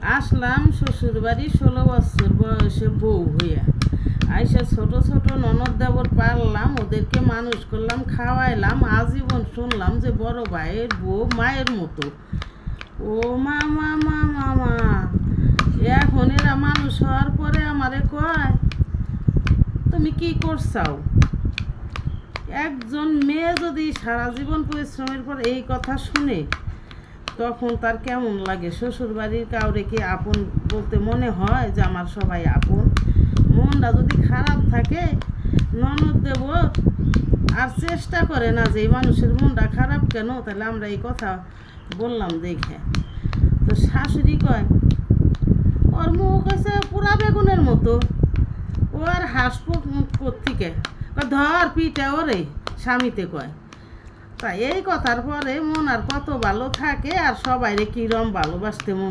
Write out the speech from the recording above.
আসলাম শ্বশুর বাড়ি 16 বছর বয়সে বউ হইয়া আইসা ছোট ছোট ননদ দেবর পারলাম, ওদেরকে মানুষ করলাম, খাওয়াইলাম। আজীবন শুনলাম যে বড় ভাইয়ের বউ মায়ের মতো। ও মামা মামা মা, এখন এরা মানুষ হওয়ার পরে আমারে কয় তুমি কি করছাও? একজন মেয়ে যদি সারা জীবন পরিশ্রমের পর এই কথা শুনে তখন তার কেমন লাগে? শ্বশুর বাড়ির কাউরে কি আপন বলতে মনে হয় যে আমার সবাই আপন? মনটা যদি খারাপ থাকে, ননদ দেব আর চেষ্টা করে না যে এই মানুষের মনটা খারাপ কেন, তাহলে আমরা এই কথা বললাম দেখে। তো শাশুড়ি কয় ওর মুখ হয়েছে পুরা বেগুনের মতো, ও আর হাসবো কোত্থেকে? ধর পিঠে ওরে, স্বামীতে কয়। তা এই কথার পরে মন আর কত ভালো থাকে, আর সবাইরে কিরম ভালোবাসতে মন